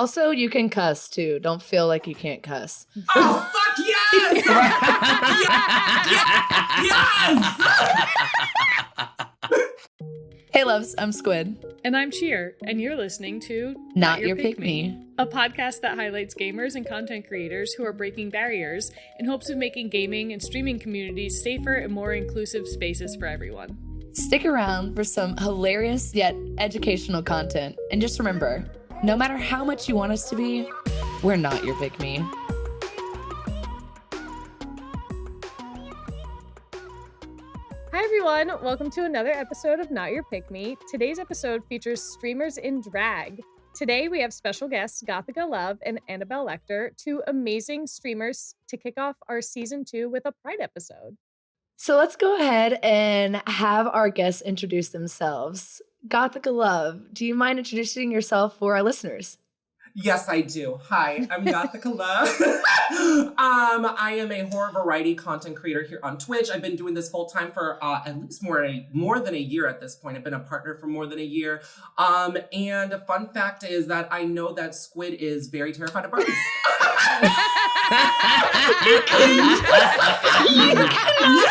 Also, you can cuss too. Don't feel like you can't cuss. Oh, fuck yes! Yes! Hey loves, I'm Squid. And I'm Cheer, and you're listening to Not Your Pick Me, a podcast that highlights gamers and content creators who are breaking barriers in hopes of making gaming and streaming communities safer and more inclusive spaces for everyone. Stick around for some hilarious yet educational content. And just remember, no matter how much you want us to be, we're not your pick me. Hi everyone, welcome to another episode of Not Your Pick Me. Today's episode features streamers in drag. Today we have special guests GothikaLove and AnnabelleLektor, two amazing streamers to kick off our season 2 with a Pride episode. So let's go ahead and have our guests introduce themselves. GothikaLove, do you mind introducing yourself for our listeners? Yes, I do. Hi, I'm GothikaLove. I am a horror variety content creator here on Twitch. I've been doing this full time for at least more than a year at this point. I've been a partner for more than a year. And a fun fact is that I know that Squid is very terrified of birds. You cannot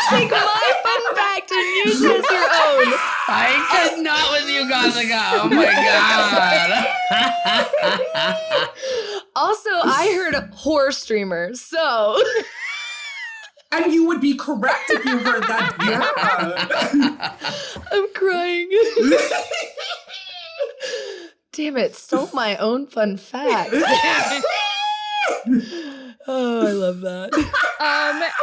take my fun fact and use it as your own. I cannot with you, Gothika. Oh my god. Also, I heard horror streamers, so. And you would be correct if you heard that. Yeah. I'm crying. Damn it, stole my own fun fact. Oh, I love that.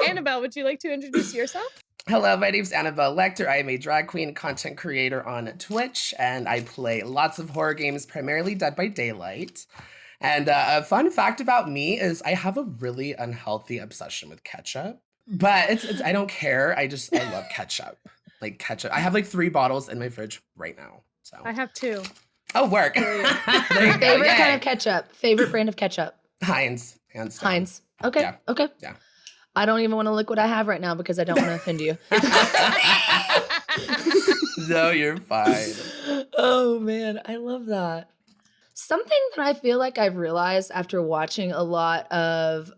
Annabelle, would you like to introduce yourself? Hello, my name's AnnabelleLektor. I am a drag queen content creator on Twitch, and I play lots of horror games, primarily Dead by Daylight. And a fun fact about me is I have a really unhealthy obsession with ketchup. But it's I don't care. I love ketchup. Like ketchup. I have like 3 bottles in my fridge right now. So I have 2. Oh, work. Favorite kind of ketchup. Favorite brand of ketchup. Heinz. Hands down. Heinz. Okay. Yeah. Okay. Yeah. I don't even want to look what I have right now because I don't want to offend you. No, you're fine. Oh man, I love that. Something that I feel like I've realized after watching a lot of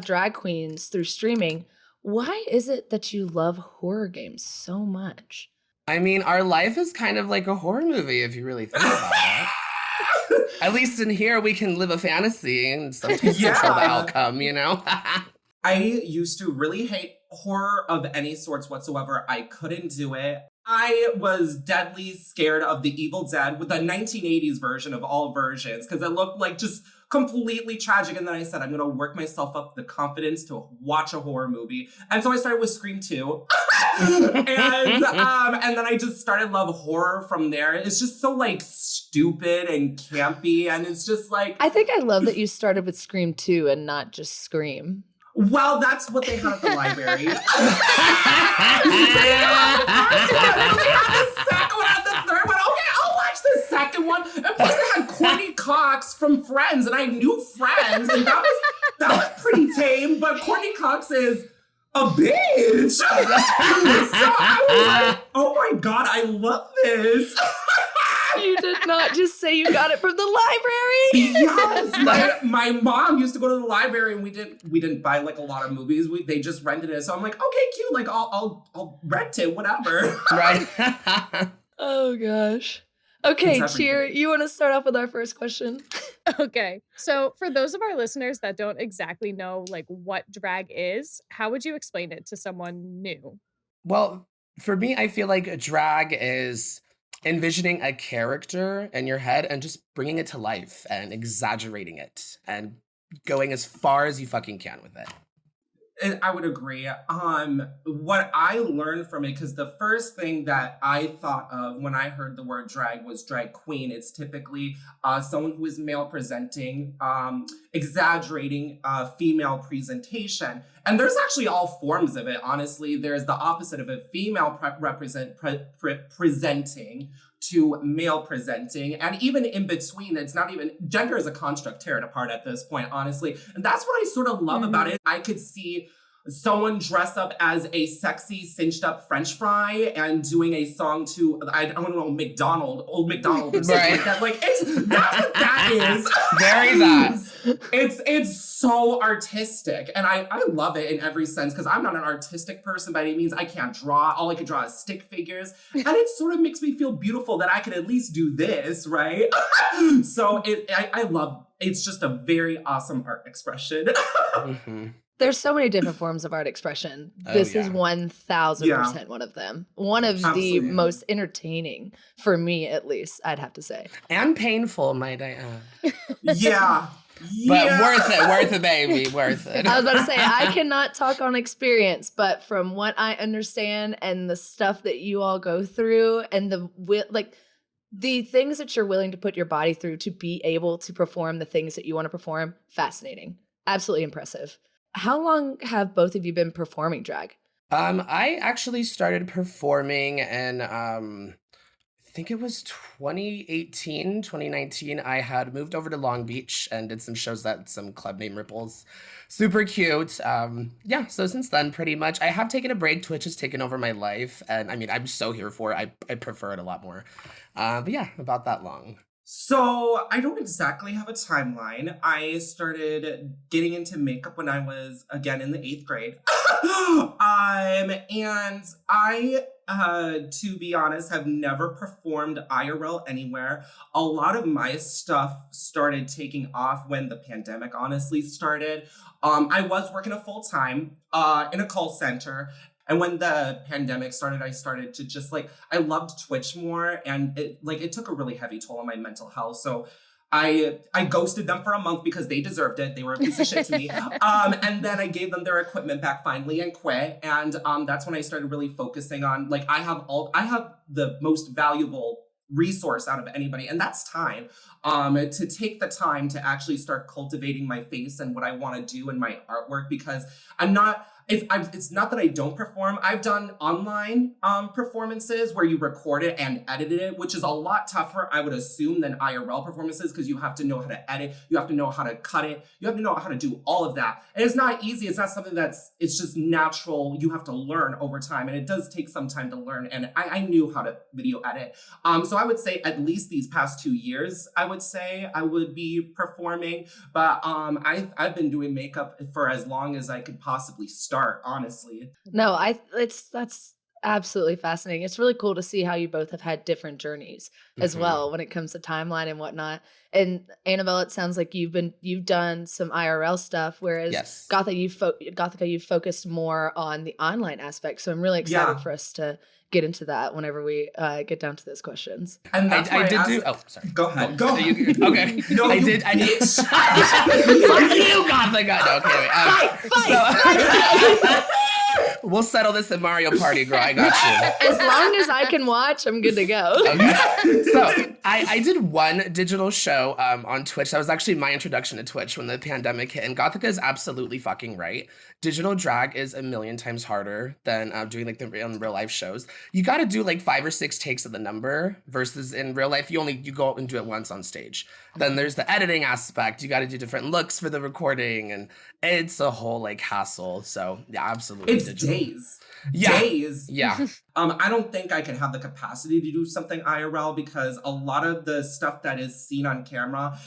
drag queens through streaming, why is it that you love horror games so much? I mean, our life is kind of like a horror movie if you really think about it. At least in here, we can live a fantasy and sometimes control the outcome, you know? I used to really hate horror of any sorts whatsoever. I couldn't do it. I was deadly scared of The Evil Dead with the 1980s version of all versions because it looked like just completely tragic. And then I said, I'm going to work myself up the confidence to watch a horror movie. And so I started with Scream 2. and then I just started love horror from there. It's just so like stupid and campy. And it's just like... I think I love that you started with Scream 2 and not just Scream. Well, that's what they had at the library. The second one and the third one. Okay, I'll watch the second one. And plus they had Courtney Cox from Friends, and I knew Friends, and that was pretty tame, but Courtney Cox is a bitch. So I was like, oh my god, I love this. You did not just say you got it from the library. Yes, my mom used to go to the library, and we didn't buy like a lot of movies. They just rented it. So I'm like, okay, cute. Like I'll rent it, whatever. Right. Oh gosh. Okay, Cheer, you want to start off with our first question? Okay. So for those of our listeners that don't exactly know like what drag is, how would you explain it to someone new? Well, for me, I feel like drag is envisioning a character in your head and just bringing it to life and exaggerating it and going as far as you fucking can with it. I would agree. What I learned from it, because the first thing that I thought of when I heard the word drag was drag queen. It's typically someone who is male presenting, exaggerating female presentation. And there's actually all forms of it, honestly. There's the opposite of it, female presenting to male presenting. And even in between, it's not even, gender is a construct, tear it apart at this point, honestly. And that's what I sort of love about it. I could see someone dress up as a sexy cinched up French fry and doing a song to, I don't know, old McDonald or something like that. Like, that's what that is. Very that. It's so artistic, and I love it in every sense, because I'm not an artistic person by any means. I can't draw. All I can draw is stick figures, and it sort of makes me feel beautiful that I can at least do this, right? So I love, it's just a very awesome art expression. Mm-hmm. There's so many different forms of art expression. This is 1000% one of them. One of the most entertaining, for me at least, I'd have to say. And painful, might I add. Yeah. But worth it, baby, worth it. I was about to say, I cannot talk on experience, but from what I understand and the stuff that you all go through and the things that you're willing to put your body through to be able to perform the things that you want to perform, fascinating. Absolutely impressive. How long have both of you been performing drag? I actually started performing in, I think it was 2018, 2019. I had moved over to Long Beach and did some shows at some club named Ripples. Super cute. Yeah, so since then, pretty much. I have taken a break. Twitch has taken over my life. And I mean, I'm so here for it. I prefer it a lot more. But yeah, about that long. So I don't exactly have a timeline. I started getting into makeup when I was, again, in the 8th grade. And I, to be honest, have never performed IRL anywhere. A lot of my stuff started taking off when the pandemic honestly started. I was working a full-time in a call center. And when the pandemic started, I started to just I loved Twitch more, and it took a really heavy toll on my mental health. So I ghosted them for a month because they deserved it. They were a piece of shit to me. And then I gave them their equipment back finally and quit. And that's when I started really focusing on I have the most valuable resource out of anybody, and that's time. To take the time to actually start cultivating my face and what I want to do in my artwork, because it's not that I don't perform. I've done online performances where you record it and edited it, which is a lot tougher, I would assume, than IRL performances, because you have to know how to edit, you have to know how to cut it, you have to know how to do all of that. And it's not easy. It's not something it's just natural. You have to learn over time, and it does take some time to learn. And I knew how to video edit. So I would say at least these past 2 years, I would say I would be performing. But I've been doing makeup for as long as I could possibly start, honestly. No, that's absolutely fascinating. It's really cool to see how you both have had different journeys as well when it comes to timeline and whatnot. And Annabelle, it sounds like you've done some IRL stuff, whereas Gothika, you've focused more on the online aspect. So I'm really excited for us to get into that whenever we get down to those questions. And I did do. Oh, sorry. Go ahead. Go. Okay. No, I did. Fuck you, Gothika. No, okay. Fight! We'll settle this in Mario Party, girl. I got you. As long as I can watch, I'm good to go. Okay. So I did one digital show on Twitch. That was actually my introduction to Twitch when the pandemic hit. And Gothika is absolutely fucking right. Digital drag is a million times harder than doing the real life shows. You got to do 5 or 6 takes of the number, versus in real life, you go and do it once on stage. Then there's the editing aspect. You got to do different looks for the recording, and it's a whole hassle. So yeah, absolutely. It's digital. days. Yeah. Days. Yeah. I don't think I could have the capacity to do something IRL, because a lot of the stuff that is seen on camera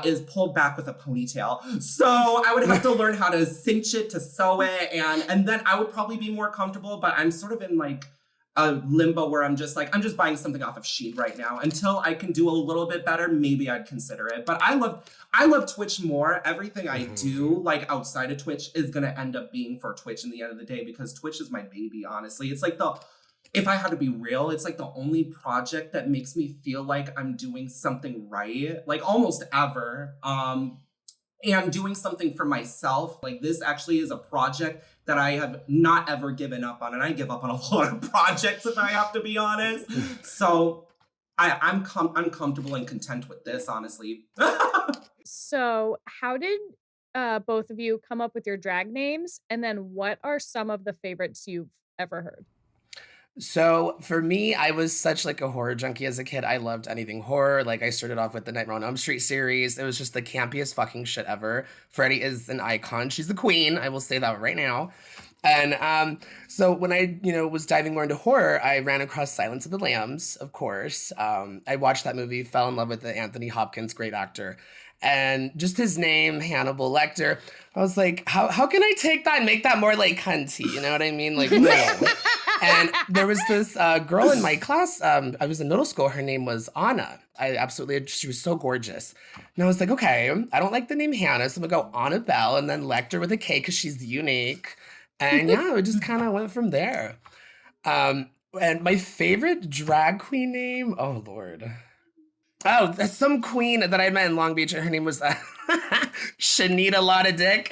is pulled back with a ponytail. So I would have to learn how to cinch it, to sew it, and then I would probably be more comfortable. But I'm sort of in a limbo where I'm just buying something off of Shein right now. Until I can do a little bit better, maybe I'd consider it. But I love Twitch more. Everything I do outside of Twitch is gonna end up being for Twitch in the end of the day, because Twitch is my baby, honestly. It's if I had to be real, it's the only project that makes me feel like I'm doing something right, almost ever. And doing something for myself. This actually is a project that I have not ever given up on. And I give up on a lot of projects, if I have to be honest. So I'm comfortable and content with this, honestly. So how did both of you come up with your drag names? And then what are some of the favorites you've ever heard? So for me, I was such like a horror junkie as a kid. I loved anything horror. Like I started off with the Nightmare on Elm Street series. It was just the campiest fucking shit ever. Freddy is an icon. She's the queen. I will say that right now. And so when I, was diving more into horror, I ran across Silence of the Lambs, of course. I watched that movie, fell in love with the Anthony Hopkins, great actor. And just his name, Hannibal Lecter, I was like, how can I take that and make that more like cunty? You know what I mean? Like, no. And there was this girl in my class. I was in middle school. Her name was Anna. She was so gorgeous. And I was like, okay, I don't like the name Hannah, so I'm gonna go Annabelle and then Lecter with a K because she's unique. And yeah, it just kind of went from there. And my favorite drag queen name, oh Lord. Oh, that's some queen that I met in Long Beach, and her name was Shanita Lotta Dick.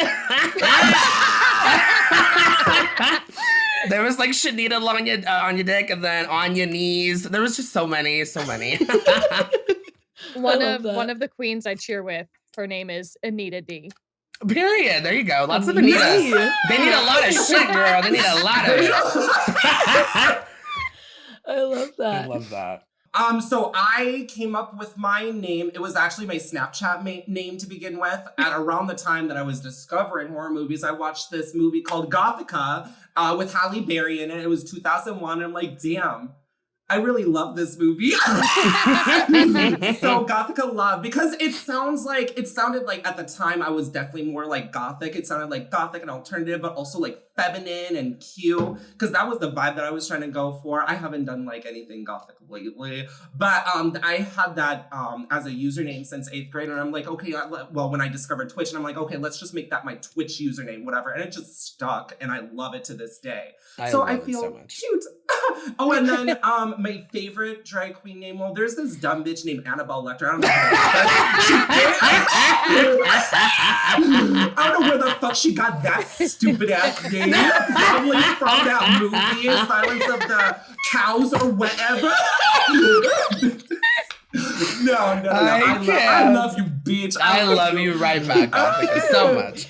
There was like Shanita on your dick, and then on your knees. There was just so many. One of the queens I cheer with, her name is Anita D. Period. There you go. Lots of Anitas. They need a lot of shit, girl. They need a lot of it. I love that. I love that. So I came up with my name. It was actually my Snapchat name to begin with. At around the time that I was discovering horror movies, I watched this movie called Gothika with Halle Berry in it. It was 2001. And I'm like, damn, I really love this movie. So Gothika Love, because it sounded like at the time I was definitely more like gothic. It sounded like gothic and alternative, but also like feminine and cute, because that was the vibe that I was trying to go for. I haven't done like anything gothic lately, but I had that as a username since 8th grade, and I'm like, okay, well, when I discovered Twitch, and I'm like, okay, let's just make that my Twitch username, whatever, and it just stuck, and I love it to this day. I feel so cute. Oh, and then my favorite drag queen name, well, there's this dumb bitch named AnnabelleLektor. I don't know where the fuck she got that stupid ass name. Probably from that movie, Silence of the Cows or whatever. No. I love you, bitch. I love you right back, Gothika, so much.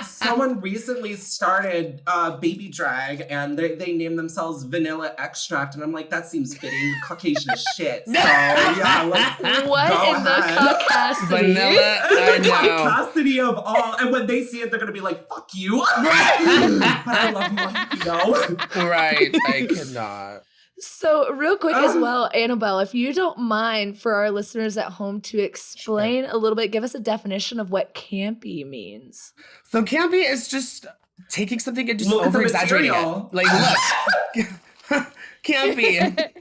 Someone recently started baby drag, and they named themselves Vanilla Extract, and I'm like, that seems fitting, Caucasian as shit. So yeah, what in the caucasity? Vanilla, I know. Caucasity of all, and when they see it, they're gonna be like, fuck you. But I love you, Right, I cannot. So real quick as well, Annabelle, if you don't mind for our listeners at home to explain a little bit, give us a definition of what campy means. So campy is just taking something and just over-exaggerating it. Like, look, campy.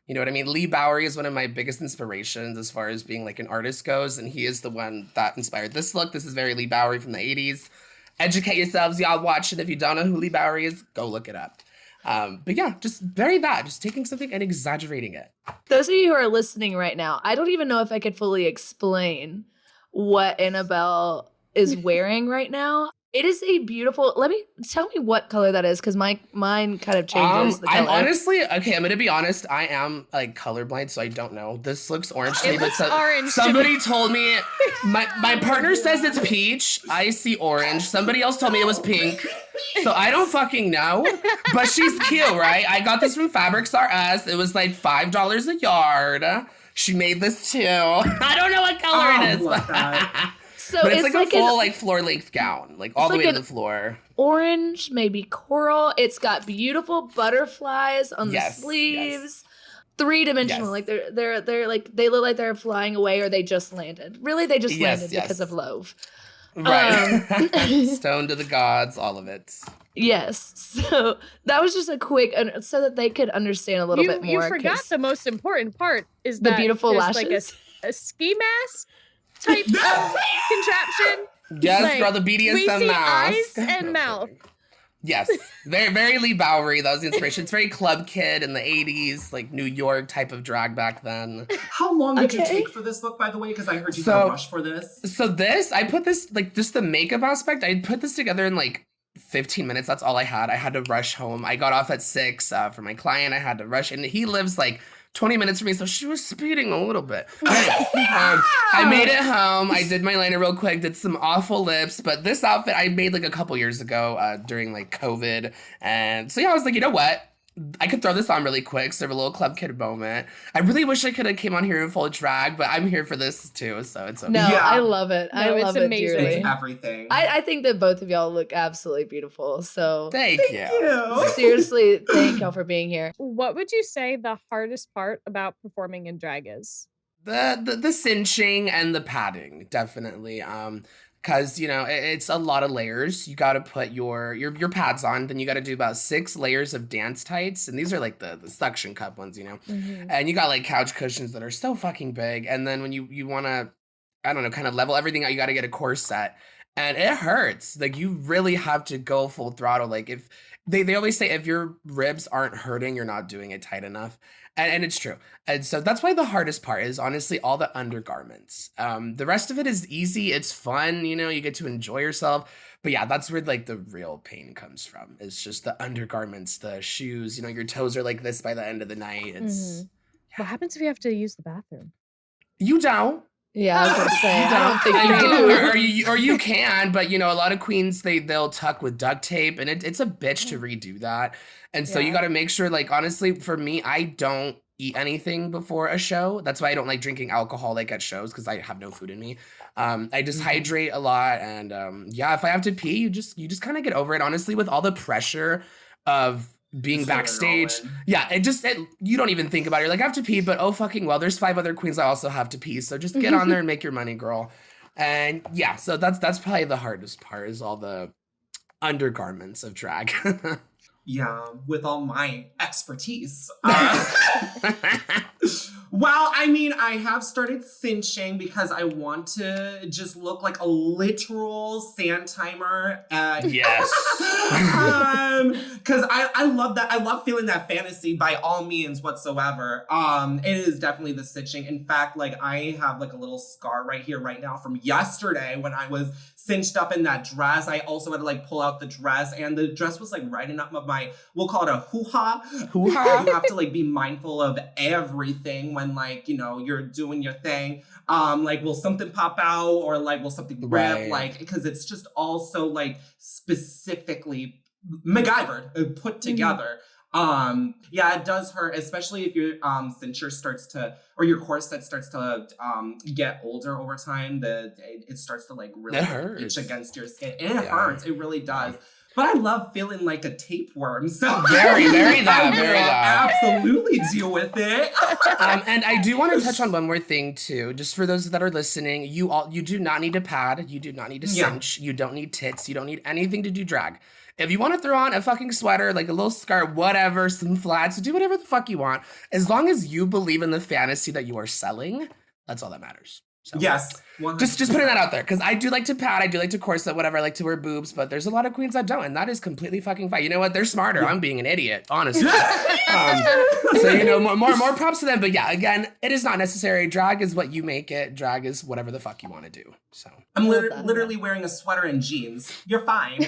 You know what I mean? Lee Bowery is one of my biggest inspirations as far as being like an artist goes, and he is the one that inspired this look. This is very Lee Bowery from the 80s. Educate yourselves, y'all watching. If you don't know who Lee Bowery is, go look it up. But yeah, just just taking something and exaggerating it. Those of you who are listening right now, I don't even know if I could fully explain what Annabelle is wearing right now. It is a beautiful, tell me what color that is, because mine kind of changes the color. I'm gonna be honest, I am like colorblind, so I don't know. This looks orange to me, but somebody told me, my partner says it's peach, I see orange, somebody else told me it was pink, so I don't fucking know, but she's cute, right? I got this from Fabrics R Us, it was like $5 a yard. She made this too. I don't know what color it is. So but it's like a full floor length gown, like all the way to the floor. Orange, maybe coral. It's got beautiful butterflies on the sleeves. 3-dimensional, like they're like they look like they're flying away or they just landed. Really, they just landed because of Love. Right. Stone to the gods, all of it. Yes. So that was just a quick, so that they could understand a little bit more. You forgot the most important part is the beautiful lashes, like a ski mask type of contraption. Yes, like, girl, the BDSM we see mask. Eyes and mouth. Yes, very, very Lee Bowery. That was the inspiration. It's very Club Kid in the 80s, like New York type of drag back then. How long did you take for this look, by the way? Because I heard you got rushed for this. So I put this, like, just the makeup aspect, I put this together in like 15 minutes. That's all I had. I had to rush home. I got off at 6 for my client. I had to rush, and he lives like 20 minutes for me, so she was speeding a little bit. Anyway, I made it home. I did my liner real quick, did some awful lips, but this outfit I made like a couple years ago during like COVID. And so yeah, I was like, you know what? I could throw this on really quick, serve a little club kid moment. I really wish I could have came on here in full drag, but I'm here for this too, so it's okay. No, Yeah. I love it. No, I it's love it amazing. dearly. It's everything. I think that both of y'all look absolutely beautiful. So Thank you. seriously, thank y'all for being here. What would you say the hardest part about performing in drag is? The cinching and the padding, definitely. Because, you know, it's a lot of layers. You got to put your pads on. Then you got to do about 6 layers of dance tights. And these are like the suction cup ones, you know. And you got like couch cushions that are so fucking big. And then when you want to, I don't know, kind of level everything out, you got to get a corset. And it hurts. Like, you really have to go full throttle. Like, if they always say if your ribs aren't hurting, you're not doing it tight enough. And it's true. And so that's why the hardest part is honestly all the undergarments. The rest of it is easy. It's fun. You know, you get to enjoy yourself. But yeah, that's where like the real pain comes from. It's just the undergarments, the shoes. You know, your toes are like this by the end of the night. It's What happens if you have to use the bathroom? you don't. Yeah, I was gonna say, I don't think you do. or you can, but you know, a lot of queens they'll tuck with duct tape, and it's a bitch to redo that. And so you got to make sure, like, honestly, for me, I don't eat anything before a show. That's why I don't like drinking alcohol like at shows, because I have no food in me. I just hydrate a lot, and yeah, if I have to pee, you just kind of get over it. Honestly, with all the pressure of being backstage, yeah, you don't even think about it. You're like, I have to pee, but oh fucking well, there's 5 other queens I also have to pee, so just get on there and make your money, girl. And yeah, so that's probably the hardest part, is all the undergarments of drag. Yeah, with all my expertise. Well, I mean, I have started cinching because I want to just look like a literal sand timer. Yes. Because I love that. I love feeling that fantasy by all means whatsoever. It is definitely the cinching. In fact, like, I have like a little scar right here right now from yesterday when I was cinched up in that dress. I also had to like pull out the dress, and the dress was like right up my, we'll call it a hoo-ha. Hoo-ha. You have to like be mindful of everything when, like, you know, you're doing your thing. Like, will something pop out, or like will something rip? Like, because it's just all so like specifically MacGyvered, put together. Yeah, it does hurt, especially if your cincher starts to, or your corset starts to get older over time. It starts to like really itch against your skin, and it hurts. It really does. But I love feeling like a tapeworm. So very I will absolutely deal with it. And I do want to touch on one more thing too, just for those that are listening. You do not need a pad. You do not need to cinch. You don't need tits. You don't need anything to do drag. If you want to throw on a fucking sweater, like a little scarf, whatever, some flats, do whatever the fuck you want. As long as you believe in the fantasy that you are selling, that's all that matters. So, yes. 100%. Just putting that out there, because I do like to pad, I do like to corset, whatever. I like to wear boobs, but there's a lot of queens that don't, and that is completely fucking fine. You know what? They're smarter. I'm being an idiot, honestly. So, you know, more props to them. But yeah, again, it is not necessary. Drag is what you make it. Drag is whatever the fuck you want to do. So I'm literally wearing a sweater and jeans. You're fine.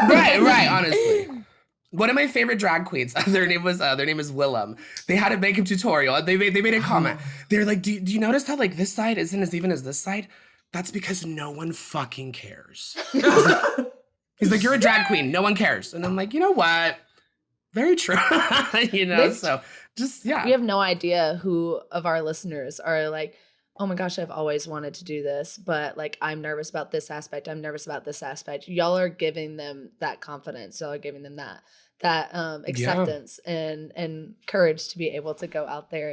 right. Honestly. One of my favorite drag queens, their name is Willem. They had a makeup tutorial. They made a comment. They're like, do you notice how like this side isn't as even as this side? That's because no one fucking cares. He's like, you're a drag queen. No one cares. And I'm like, you know what? Very true. You know, so just, yeah. We have no idea who of our listeners are like, oh my gosh, I've always wanted to do this, but like, I'm nervous about this aspect. I'm nervous about this aspect. Y'all are giving them that confidence. Y'all are giving them that acceptance and courage to be able to go out there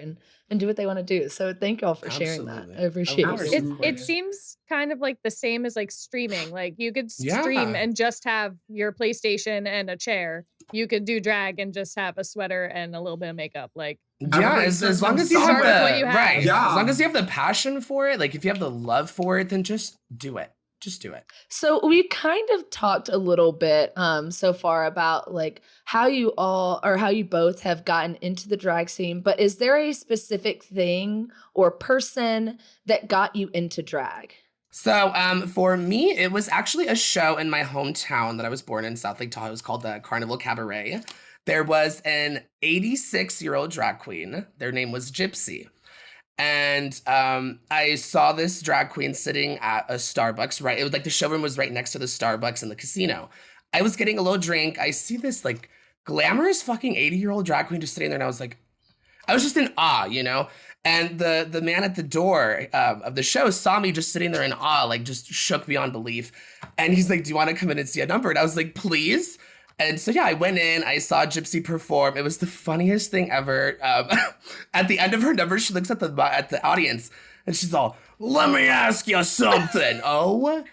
and do what they want to do. So thank y'all for sharing that. I appreciate it. It seems kind of like the same as like streaming. Like, you could stream and just have your PlayStation and a chair. You could do drag and just have a sweater and a little bit of makeup. Like, yeah, as long as you have as long as you have the passion for it, like if you have the love for it, then just do it. Just do it. So we've kind of talked a little bit so far about like how you both have gotten into the drag scene, but is there a specific thing or person that got you into drag? So for me, it was actually a show in my hometown that I was born in, South Lake Tahoe. It was called the Carnival Cabaret. there was an 86-year-old drag queen. Their name was Gypsy. And I saw this drag queen sitting at a Starbucks, right? It was like the showroom was right next to the Starbucks in the casino. I was getting a little drink. I see this like glamorous fucking 80-year-old drag queen just sitting there. And I was like, I was just in awe, you know? And the man at the door of the show saw me just sitting there in awe, like just shook beyond belief. And he's like, do you want to come in and see a number? And I was like, please. And so, yeah, I went in, I saw Gypsy perform. It was the funniest thing ever. At the end of her number, she looks at the audience and she's all, let me ask you something. Oh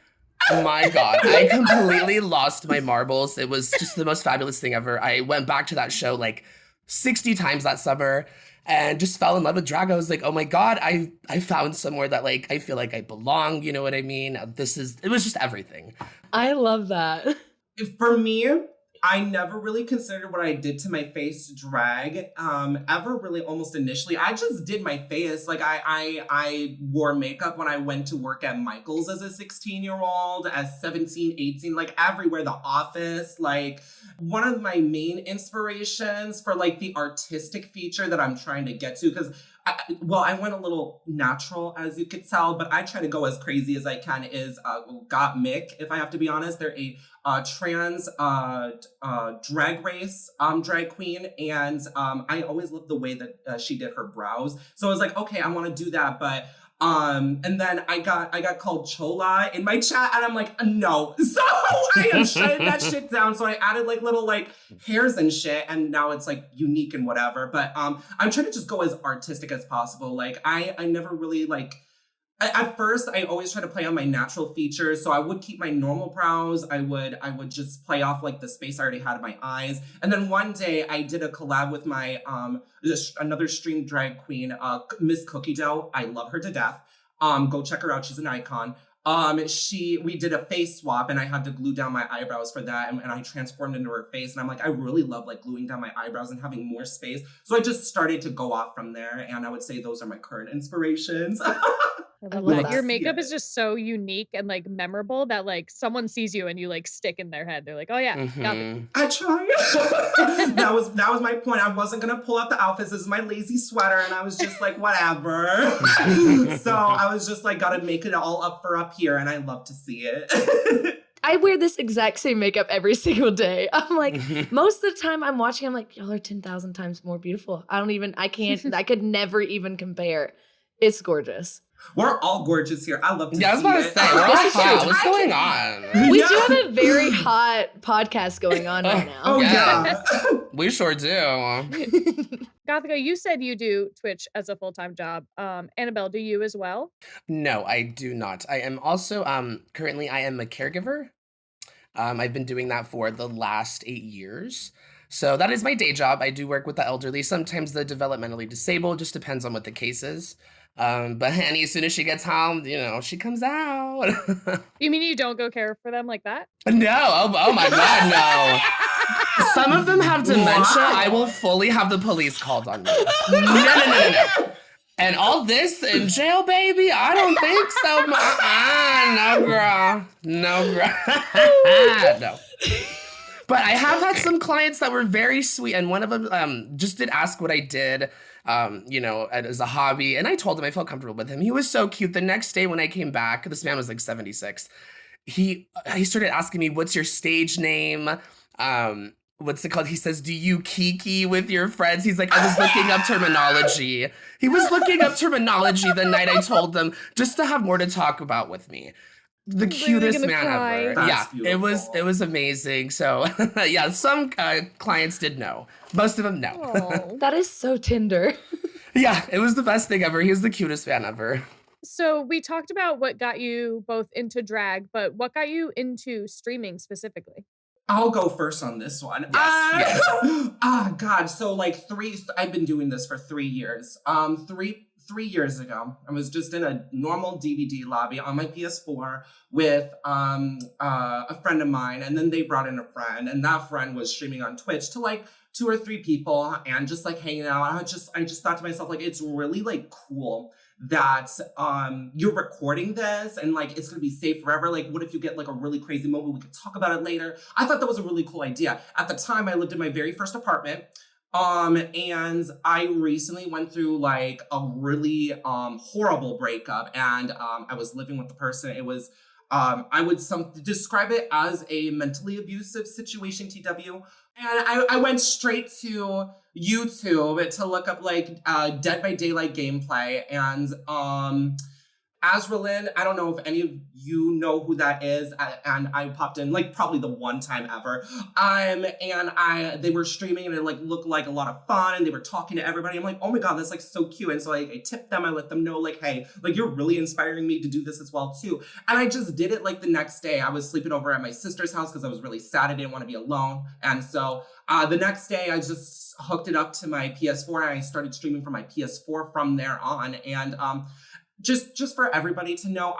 my God. I completely lost my marbles. It was just the most fabulous thing ever. I went back to that show like 60 times that summer and just fell in love with drag. I was like, oh my God, I found somewhere that like, I feel like I belong. You know what I mean? It was just everything. I love that. For me, I never really considered what I did to my face drag, ever really almost initially. I just did my face. Like I wore makeup when I went to work at Michael's as a 16-year-old, as 17, 18, like everywhere, the office. Like one of my main inspirations for like the artistic feature that I'm trying to get to, because I went a little natural, as you could tell, but I try to go as crazy as I can, is Got Mick, if I have to be honest. They're a trans drag race drag queen, and I always loved the way that she did her brows. So I was like, okay, I want to do that, but and then I got called Chola in my chat, and I'm like, no. So I have shut that shit down. So I added like little like hairs and shit, and now it's like unique and whatever. But I'm trying to just go as artistic as possible. Like I never really like. At first, I always try to play on my natural features. So I would keep my normal brows. I would just play off like the space I already had in my eyes. And then one day I did a collab with my another stream drag queen, Miss Cookie Dough. I love her to death. Go check her out. She's an icon. We did a face swap, and I had to glue down my eyebrows for that, and I transformed into her face. And I'm like, I really love like gluing down my eyebrows and having more space. So I just started to go off from there, and I would say those are my current inspirations. I love that. Your makeup is just so unique and like memorable that like someone sees you and you like stick in their head. They're like, oh yeah, got it. I tried. that was my point. I wasn't gonna pull out the outfits. This is my lazy sweater, and I was just like, whatever. So I was just like, gotta make it all up for up here, and I love to see it. I wear this exact same makeup every single day. I'm like, most of the time I'm watching, I'm like, y'all are 10,000 times more beautiful. I could never even compare. It's gorgeous. We're all gorgeous here. I love to see I was about to say, we're all hot. What's going on? We do have a very hot podcast going on right now. Oh, yeah. We sure do. Gothika, you said you do Twitch as a full-time job. Annabelle, do you as well? No, I do not. I am also, currently I am a caregiver. I've been doing that for the last 8 years. So that is my day job. I do work with the elderly, sometimes the developmentally disabled, just depends on what the case is. But Hanny, as soon as she gets home, you know, she comes out. You mean you don't go care for them like that? No. Oh my God, no. Some of them have dementia. What? I will fully have the police called on me. No. And all this in jail, baby? I don't think so. No, girl. No. But I have had some clients that were very sweet, and one of them just did ask what I did, you know, as a hobby, and I told him I felt comfortable with him. He was so cute. The next day when I came back, this man was like 76. He started asking me, "What's your stage name? What's it called?" He says, "Do you kiki with your friends?" He's like, I was looking up terminology. He was looking up terminology the night I told them, just to have more to talk about with me. The cutest man ever. That's yeah, beautiful. it was amazing. So yeah, some clients did know. Most of them no. Oh. That is so tender. Yeah, it was the best thing ever. He was the cutest man ever. So we talked about what got you both into drag, but what got you into streaming specifically? I'll go first on this one. Yes. God. So like I've been doing this for 3 years. 3 years ago, I was just in a normal DVD lobby on my PS4 with a friend of mine, and then they brought in a friend, and that friend was streaming on Twitch to like 2 or 3 people and just like hanging out. I just thought to myself, like, it's really like cool that you're recording this and like it's gonna be safe forever. Like, what if you get like a really crazy moment? We could talk about it later. I thought that was a really cool idea. At the time, I lived in my very first apartment. And I recently went through like a really horrible breakup, and I was living with the person. It was I would describe it as a mentally abusive situation, TW. And I went straight to YouTube to look up like Dead by Daylight gameplay, and Azralin, I don't know if any of you know who that is, and I popped in like probably the one time ever. They were streaming and it like looked like a lot of fun, and they were talking to everybody. I'm like, oh my god, that's like so cute. And so I tipped them, I let them know like, hey, like you're really inspiring me to do this as well too. And I just did it like the next day. I was sleeping over at my sister's house because I was really sad. I didn't want to be alone. And so the next day I just hooked it up to my PS4 and I started streaming from my PS4 from there on. And just for everybody to know,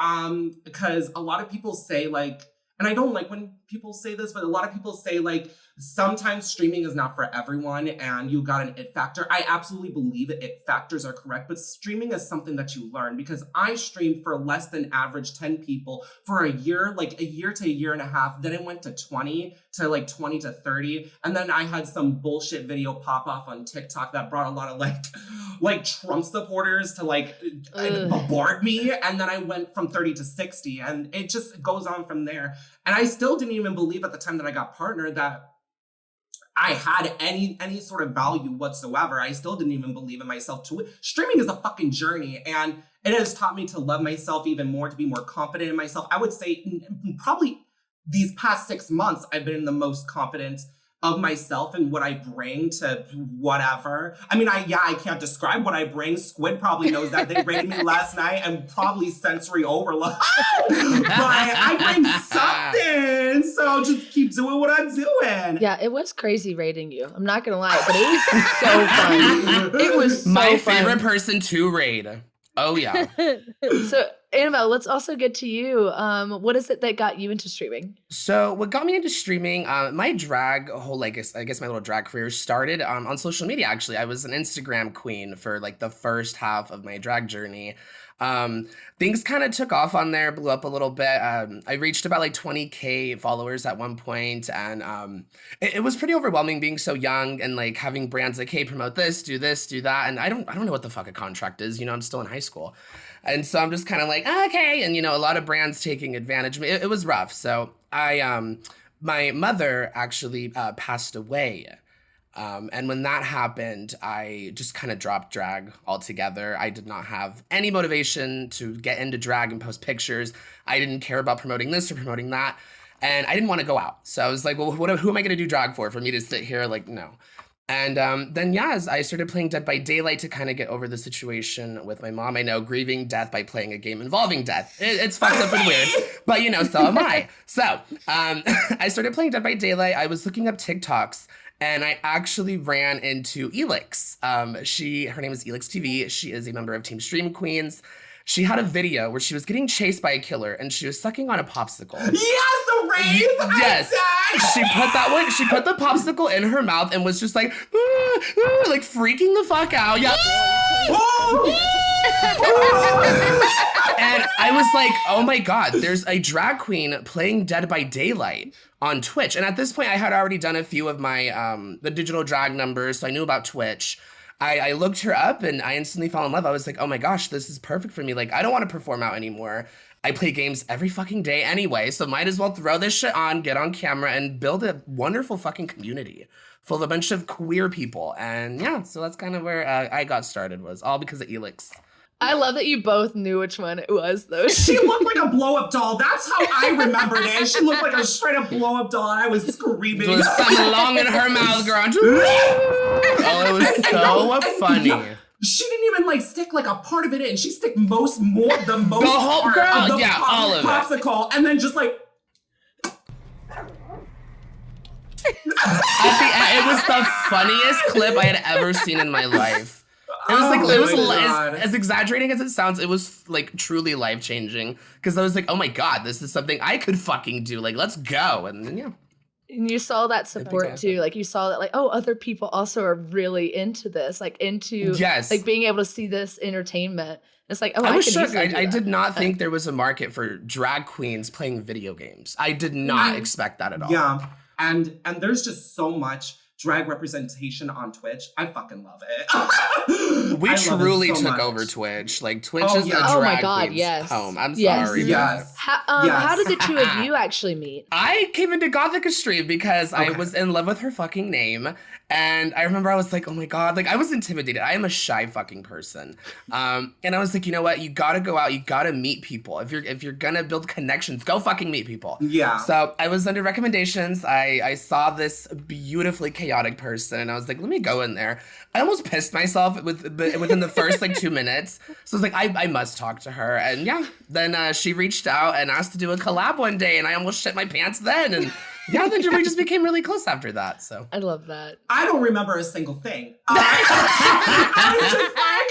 because a lot of people say like, and I don't like when people say this, but a lot of people say like, sometimes streaming is not for everyone and you got an it factor. I absolutely believe it factors are correct, but streaming is something that you learn, because I streamed for less than average 10 people for a year, like a year to a year and a half. Then it went to 20 to 30. And then I had some bullshit video pop off on TikTok that brought a lot of like Trump supporters to like bombard me. And then I went from 30 to 60 and it just goes on from there. And I still didn't even believe at the time that I got partnered that I had any sort of value whatsoever. I still didn't even believe in myself. Streaming is a fucking journey, and it has taught me to love myself even more, to be more confident in myself. I would say probably these past 6 months, I've been the most confident of myself and what I bring to whatever. I mean, I can't describe what I bring. Squid probably knows that. They rated me last night and probably sensory overload. But I bring something. So just keep doing what I'm doing. Yeah, it was crazy rating you. I'm not gonna lie, but it was so fun. It was so my fun. favorite person to raid. Oh yeah. So Annabelle, let's also get to you. What is it that got you into streaming? So what got me into streaming, my drag whole, I guess my little drag career started on social media. Actually, I was an Instagram queen for like the first half of my drag journey. Things kind of took off on there, blew up a little bit. I reached about like 20K followers at one point, and it was pretty overwhelming being so young and like having brands like, hey, promote this, do that, and I don't know what the fuck a contract is. You know, I'm still in high school, and so I'm just kind of like, okay, and you know, a lot of brands taking advantage of me. It was rough. So my mother actually passed away. And when that happened, I just kind of dropped drag altogether. I did not have any motivation to get into drag and post pictures. I didn't care about promoting this or promoting that. And I didn't want to go out. So I was like, well, who am I going to do drag for me to sit here? Like, no. And then, yeah, as I started playing Dead by Daylight to kind of get over the situation with my mom. I know, grieving death by playing a game involving death. It's fucked up and weird, but you know, so am I. So I started playing Dead by Daylight. I was looking up TikToks. And I actually ran into Elix. Her name is Elix TV. She is a member of Team Stream Queens. She had a video where she was getting chased by a killer and she was sucking on a popsicle. Yes, the rave! Yes. She put the popsicle in her mouth and was just like, like freaking the fuck out. Yeah. And I was like, oh my God, there's a drag queen playing Dead by Daylight on Twitch. And at this point, I had already done a few of my the digital drag numbers, so I knew about Twitch. I looked her up and I instantly fell in love. I was like, oh my gosh, this is perfect for me. Like, I don't want to perform out anymore. I play games every fucking day anyway, so might as well throw this shit on, get on camera, and build a wonderful fucking community full of a bunch of queer people. And yeah, so that's kind of where I got started, was all because of Elix. I love that you both knew which one it was, though. She looked like a blow-up doll. That's how I remembered it. She looked like a straight-up blow-up doll, and I was screaming. There was something long in her mouth, girl. Oh, it was so funny. She didn't even like stick like a part of it in. She stick the most the whole part girl, of the yeah, all of popsicle, and then just like. At the end, it was the funniest clip I had ever seen in my life. It was like, as exaggerating as it sounds, it was like truly life-changing. Because I was like, oh my God, this is something I could fucking do. Like, let's go. And then, yeah. And you saw that support Exactly. too. Like you saw that like, oh, other people also are really into this, like into Yes. like being able to see this entertainment. It's like, oh, I I was can shook. easily do I that. did not think there was a market for drag queens playing video games. I did not Mhm. expect that at all. Yeah. And there's just so much drag representation on Twitch. I fucking love it. We I love it truly so took much. over Twitch. Like Twitch Oh, is yeah. the Oh my drag God, queen's yes. home. I'm Yes. sorry. Yes. How did the two of you actually meet? I came into Gothika stream because I Okay. was in love with her fucking name. And I remember I was like, oh my God, like I was intimidated. I am a shy fucking person. And I was like, you know what? You gotta go out, you gotta meet people. If you're gonna build connections, go fucking meet people. Yeah. So I was under recommendations. I saw this beautifully chaotic person and I was like, let me go in there. I almost pissed myself within the first like 2 minutes. So I was like, I must talk to her. And yeah, then she reached out and asked to do a collab one day and I almost shit my pants then. And yeah, then we just became really close after that. So I love that. I don't remember a single thing. I was just like,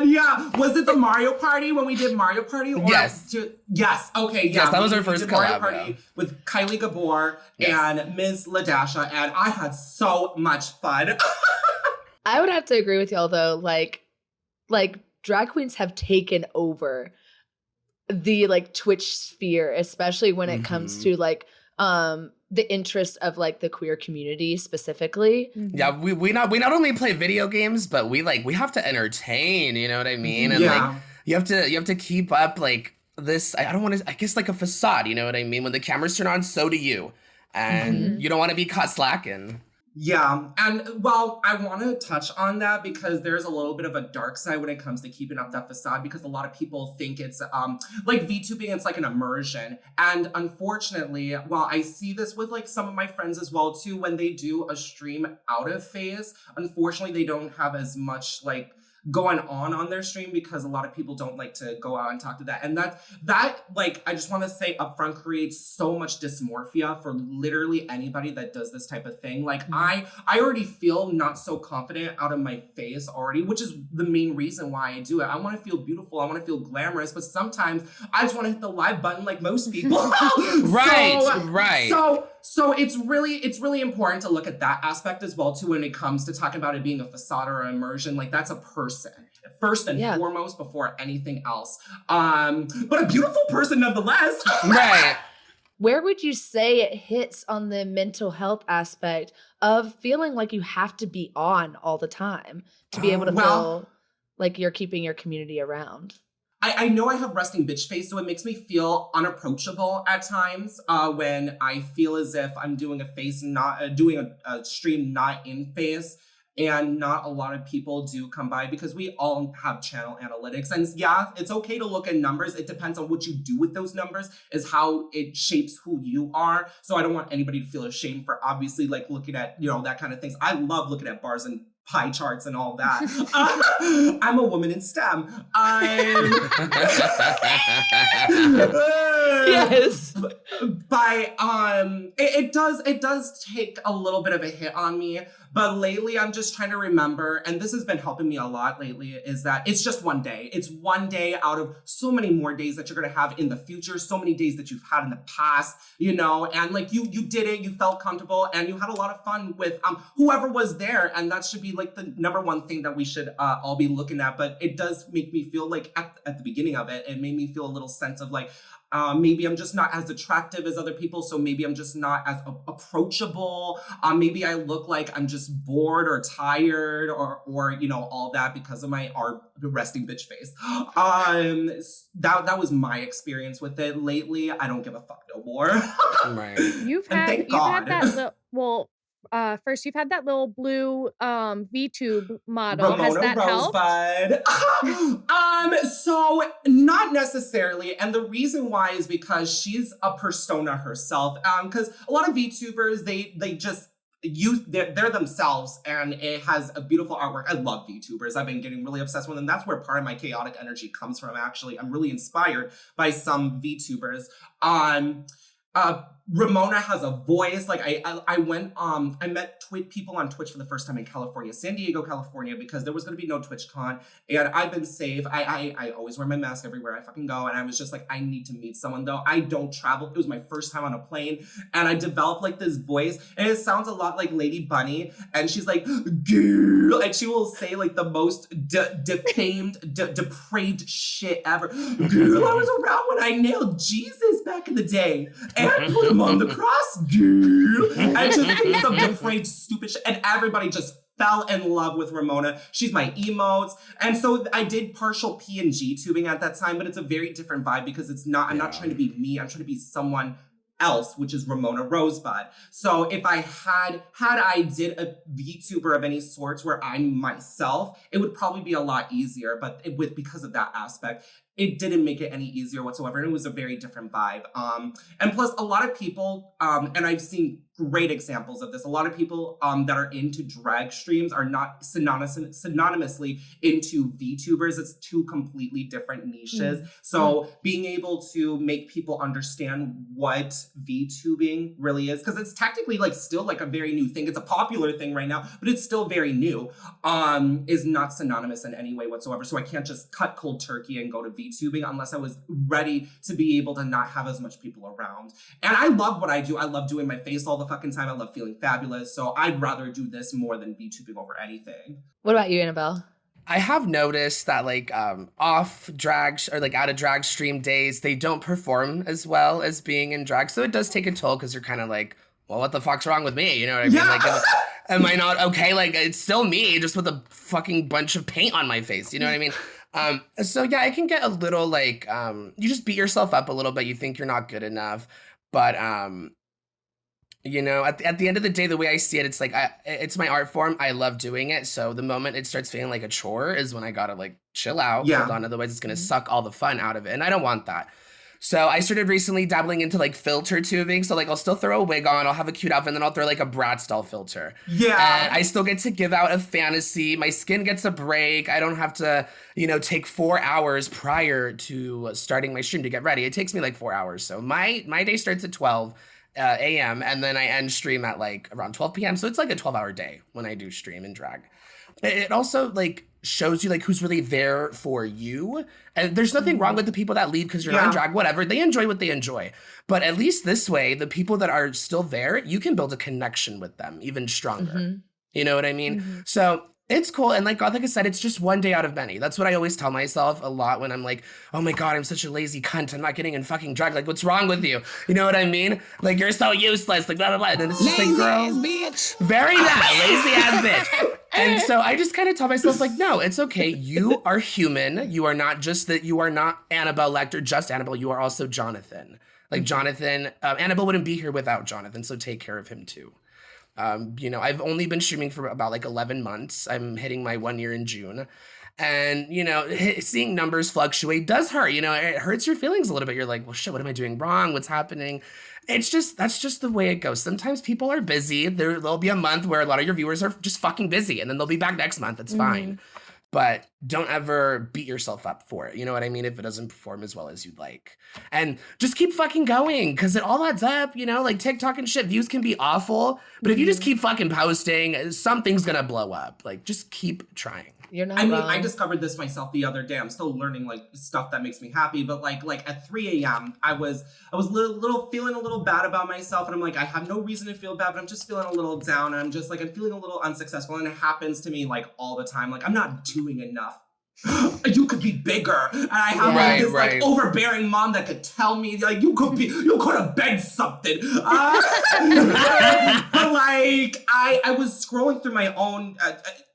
yeah. Was it the Mario Party when we did Mario Party? Or Yes. Yes. Okay. Yeah. Yes, that was our We first did Mario collab, Party yeah. with Kylie Gabor Yes. and Ms. Ladasha, and I had so much fun. I would have to agree with y'all though. Like drag queens have taken over the like Twitch sphere, especially when it comes to like the interest of like the queer community specifically. yeah, we not only play video games, but we have to entertain, you know what I mean? And Yeah. like you have to keep up like this, I don't want to, I guess like a facade, you know what I mean? When the cameras turn on, so do you. And you don't want to be caught slacking. Yeah, and well, I want to touch on that because there's a little bit of a dark side when it comes to keeping up that facade because a lot of people think it's like VTubing, it's like an immersion. And unfortunately, while I see this with like some of my friends as well too, when they do a stream out of phase, unfortunately they don't have as much like going on their stream because a lot of people don't like to go out and talk to that. And that like, I just want to say upfront creates so much dysmorphia for literally anybody that does this type of thing. Like I already feel not so confident out of my face already, which is the main reason why I do it. I want to feel beautiful. I want to feel glamorous, but sometimes I just want to hit the live button like most people. Right. So it's really important to look at that aspect as well too when it comes to talking about it being a facade or an immersion. Like that's a person first and foremost before anything else. But a beautiful person nonetheless. Right. Where would you say it hits on the mental health aspect of feeling like you have to be on all the time to be able to feel like you're keeping your community around? I know I have resting bitch face, so it makes me feel unapproachable at times when I feel as if I'm doing a face, not doing a stream not in face, and not a lot of people do come by because we all have channel analytics. And yeah, it's okay to look at numbers. It depends on what you do with those numbers is how it shapes who you are. So I don't want anybody to feel ashamed for obviously like looking at, you know, that kind of things. I love looking at bars and pie charts and all that. I'm a woman in STEM. Yes. But it does take a little bit of a hit on me. But lately, I'm just trying to remember, and this has been helping me a lot lately, is that it's just one day. It's one day out of so many more days that you're gonna have in the future, so many days that you've had in the past, you know, and like you did it, you felt comfortable, and you had a lot of fun with whoever was there, and that should be like the number one thing that we should all be looking at. But it does make me feel like at the beginning of it, it made me feel a little sense of like, maybe I'm just not as attractive as other people, so maybe I'm just not as approachable. Maybe I look like I'm just bored or tired or you know, all that because of my resting bitch face. That was my experience with it. Lately, I don't give a fuck no more. Right. You've had that first you've had that little blue VTube model. Ramona Has that Rosebud. So not necessarily, and the reason why is because she's a persona herself. Because a lot of VTubers they just they're themselves, and it has a beautiful artwork. I love VTubers. I've been getting really obsessed with them. That's where part of my chaotic energy comes from. Actually, I'm really inspired by some VTubers. Ramona has a voice. Like I went, I met people on Twitch for the first time in California, San Diego, California, because there was going to be no TwitchCon, and I've been safe. I always wear my mask everywhere I fucking go, and I was just like, I need to meet someone though. I don't travel. It was my first time on a plane, and I developed like this voice, and it sounds a lot like Lady Bunny, and she's like, girl, and she will say like the most depraved shit ever. Girl, I was around when I nailed Jesus back in the day, and put him on the cross, girl. And just say some depraved, stupid shit. And everybody just fell in love with Ramona. She's my emotes. And so I did partial PNG tubing at that time, but it's a very different vibe because it's not, I'm not trying to be me. I'm trying to be someone else, which is Ramona Rosebud. So if I I did a VTuber of any sorts where I'm myself, it would probably be a lot easier, but because of that aspect, it didn't make it any easier whatsoever. And it was a very different vibe. And plus a lot of people, and I've seen great examples of this. A lot of people that are into drag streams are not synonymously into VTubers. It's two completely different niches. So being able to make people understand what VTubing really is, because it's technically like still like a very new thing. It's a popular thing right now, but it's still very new, is not synonymous in any way whatsoever. So I can't just cut cold turkey and go to VTubing unless I was ready to be able to not have as much people around. And I love what I do. I love doing my face all the fucking time. I love feeling fabulous. So I'd rather do this more than VTubing over anything. What about you, Annabelle? I have noticed that like off drag or like out of drag stream days, they don't perform as well as being in drag. So it does take a toll because you're kind of like, well, what the fuck's wrong with me? You know what I mean? Like, am I not okay? Like, it's still me, just with a fucking bunch of paint on my face. You know what I mean? So yeah, I can get a little like, you just beat yourself up a little bit. You think you're not good enough. But, you know, at the end of the day, the way I see it, it's like, it's my art form. I love doing it. So the moment it starts feeling like a chore is when I gotta like chill out. Hold on, otherwise it's gonna suck all the fun out of it. And I don't want that. So I started recently dabbling into like filter tubing. So like I'll still throw a wig on, I'll have a cute outfit, and then I'll throw like a Bratz doll filter. Yeah. And I still get to give out a fantasy. My skin gets a break. I don't have to, you know, take 4 hours prior to starting my stream to get ready. It takes me like 4 hours. So my day starts at 12 a.m. and then I end stream at like around 12 p.m. So it's like a 12-hour day when I do stream and drag. It also like shows you like who's really there for you. And there's nothing wrong with the people that leave because you're not in drag, whatever. They enjoy what they enjoy. But at least this way, the people that are still there, you can build a connection with them even stronger. You know what I mean? So it's cool. And like Gothika said, it's just one day out of many. That's what I always tell myself a lot when I'm like, oh my God, I'm such a lazy cunt. I'm not getting in fucking drag. Like, what's wrong with you? You know what I mean? Like, you're so useless. Like, blah, blah, blah. And it's just lazy like, girl, ass bitch. Very that, lazy ass bitch. And so I just kind of tell myself like, no, it's okay. You are human. You are not just that. You are not AnnabelleLektor, just Annabelle. You are also Jonathan. Like Jonathan, Annabelle wouldn't be here without Jonathan. So take care of him too. You know, I've only been streaming for about like 11 months. I'm hitting my 1 year in June. And, you know, seeing numbers fluctuate does hurt. You know, it hurts your feelings a little bit. You're like, well, shit, what am I doing wrong? What's happening? It's just, that's just the way it goes. Sometimes people are busy. There'll be a month where a lot of your viewers are just fucking busy, and then they'll be back next month. It's fine. But don't ever beat yourself up for it. You know what I mean? If it doesn't perform as well as you'd like. And just keep fucking going, because it all adds up, you know? Like TikTok and shit, views can be awful. But if you just keep fucking posting, something's gonna blow up. Like, just keep trying. You're not I mean, wrong. I discovered this myself the other day. I'm still learning like stuff that makes me happy. But like at 3 a.m., I was feeling a little bad about myself. And I'm like, I have no reason to feel bad, but I'm just feeling a little down. And I'm just like, I'm feeling a little unsuccessful. And it happens to me like all the time. Like, I'm not doing enough. You could be bigger. And I have like this like overbearing mom that could tell me like, you could have begged something. But like I was scrolling through my own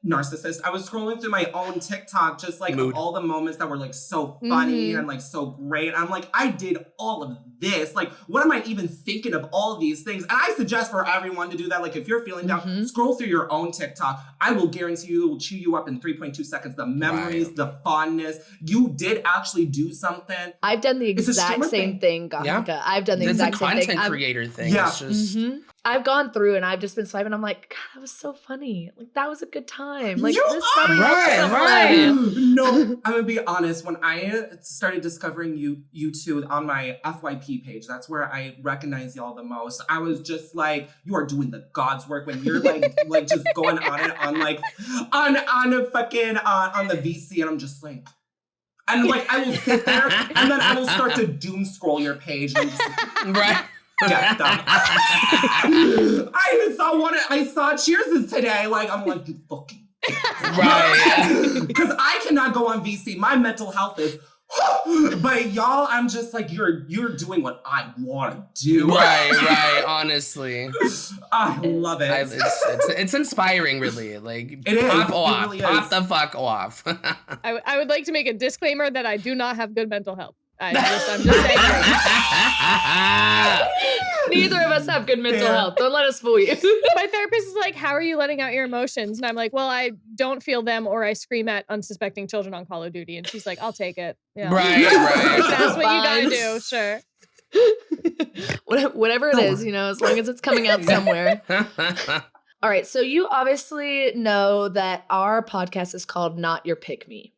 narcissist. I was scrolling through my own TikTok, just like all the moments that were like so funny and like so great. I'm like, I did all of this. Like, what am I even thinking of all of these things? And I suggest for everyone to do that. Like, if you're feeling down, scroll through your own TikTok. I will guarantee you it will chew you up in 3.2 seconds. The memories, the fondness. You did actually do something. I've done the exact same thing, Gothika. I've done the exact same thing. It's a content creator thing. Yeah. It's just... I've gone through and I've just been swiping. I'm like, God, that was so funny. Like, that was a good time. Like, You this probably are helped right. someone. No, I'm gonna be honest. When I started discovering you two on my FYP page, that's where I recognize y'all the most. I was just like, you are doing the God's work when you're like just going on and on like on a fucking on the VC, and I'm just like. And like I will sit there and then I will start to doom scroll your page and I'm just like, Right. get them. I even saw one. I saw Cheers today. Like I'm like, you fucking Right. because I cannot go on VC. My mental health is. But y'all, I'm just like you're doing what I want to do. Right. Honestly, I love it. It's inspiring, really. Like, It is. pop It off, really pop is. the fuck off. I would like to make a disclaimer that I do not have good mental health. I'm just saying. Neither of us have good mental health. Don't let us fool you. My therapist is like, how are you letting out your emotions? And I'm like, well, I don't feel them or I scream at unsuspecting children on Call of Duty. And she's like, I'll take it. Yeah. Right. If that's what you gotta do, sure. Whatever it is, as long as it's coming out somewhere. All right. So you obviously know that our podcast is called Not Your Pick Me.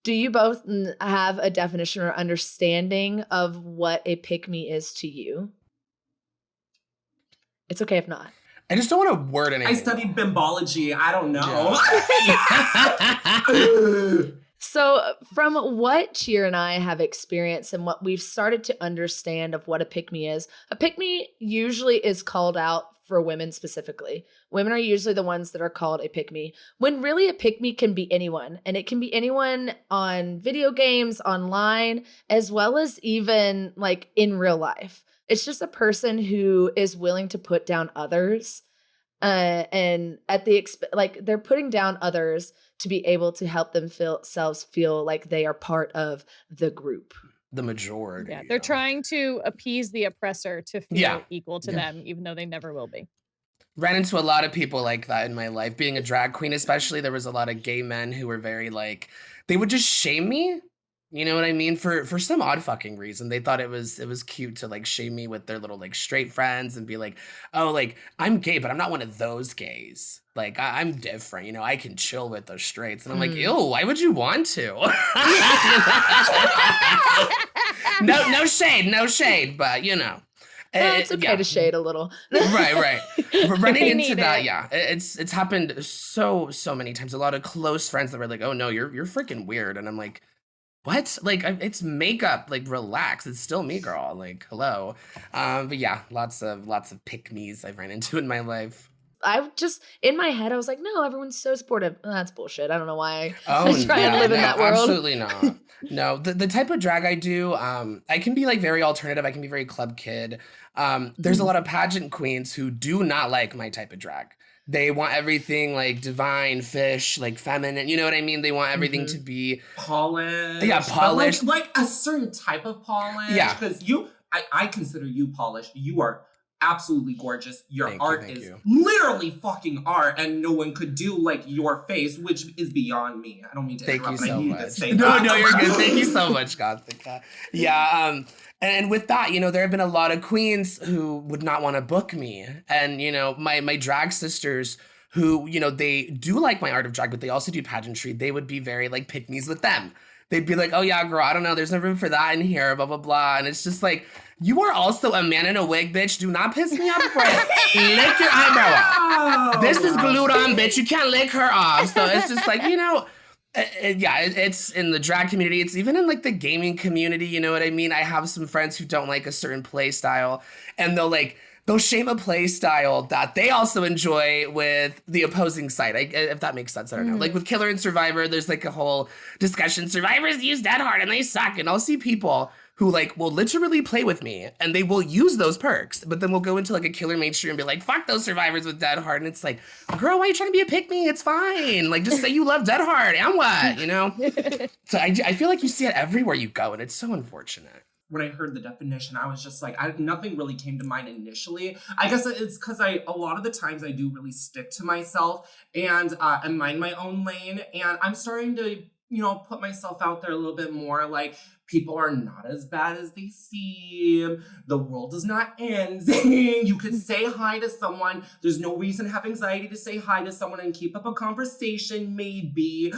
Do you both have a definition or understanding of what a pick me is to you? It's okay if not. I just don't want to word anything. I studied bimbology. I don't know. Yeah. So from what Cheer and I have experienced and what we've started to understand of what a pick-me is, a pick-me usually is called out for women specifically. Women are usually the ones that are called a pick-me, when really a pick-me can be anyone. And it can be anyone on video games, online, as well as even like in real life. It's just a person who is willing to put down others and at the they're putting down others to be able to help themselves feel like they are part of the group. The majority. Yeah, they're trying to appease the oppressor to feel equal to Yeah. them, even though they never will be. Ran into a lot of people like that in my life. Being a drag queen, especially, there was a lot of gay men who were very like, they would just shame me. You know what I mean? For some odd fucking reason. They thought it was cute to like shame me with their little like straight friends and be like, oh, like I'm gay, but I'm not one of those gays. Like I'm different, I can chill with those straights. And I'm like, ew, why would you want to? No shade, but It's okay to shade a little. Right. Running into that, it. it's happened so many times. A lot of close friends that were like, oh no, you're freaking weird. And I'm like, what? Like, it's makeup. Like, relax. It's still me, girl. Like, hello. But yeah, lots of pick-me's I've ran into in my life. I just, in my head, I was like, no, everyone's so supportive. Oh, that's bullshit. I don't know why I try and live in that world. Absolutely not. No, the type of drag I do, I can be like very alternative. I can be very club kid. There's a lot of pageant queens who do not like my type of drag. They want everything like divine, fish, like feminine. You know what I mean? They want everything to be polished. Yeah, polished. Like a certain type of polish. Yeah. Because I consider you polished. You are absolutely gorgeous. Your art is literally fucking art, and no one could do like your face, which is beyond me. I don't mean to interrupt. Thank you so much. No, you're good. Thank you so much, Gothika. Yeah. And with that, there have been a lot of queens who would not want to book me. And, my drag sisters who, they do like my art of drag, but they also do pageantry. They would be very like pick-me's with them. They'd be like, oh yeah, girl, I don't know. There's no room for that in here, blah, blah, blah. And it's just like, you are also a man in a wig, bitch. Do not piss me off before I lick your eyebrow off. This is glued on, bitch. You can't lick her off. So it's just like, it's in the drag community. It's even in like the gaming community. You know what I mean? I have some friends who don't like a certain play style, and they'll shame a play style that they also enjoy with the opposing side. If that makes sense, I don't know. Like with Killer and Survivor, there's like a whole discussion. Survivors use dead hard and they suck. And I'll see people who like will literally play with me and they will use those perks, but then we'll go into like a killer mainstream and be like, fuck those survivors with dead hard. And it's like, girl, why are you trying to be a pick-me? It's fine. Like, just say you love dead hard and what, So I feel like you see it everywhere you go, and it's so unfortunate. When I heard the definition, I was just like, nothing really came to mind initially. I guess it's because a lot of the times I do really stick to myself and mind my own lane. And I'm starting to, put myself out there a little bit more. Like, people are not as bad as they seem. The world is not ending. You can say hi to someone. There's no reason to have anxiety to say hi to someone and keep up a conversation, maybe.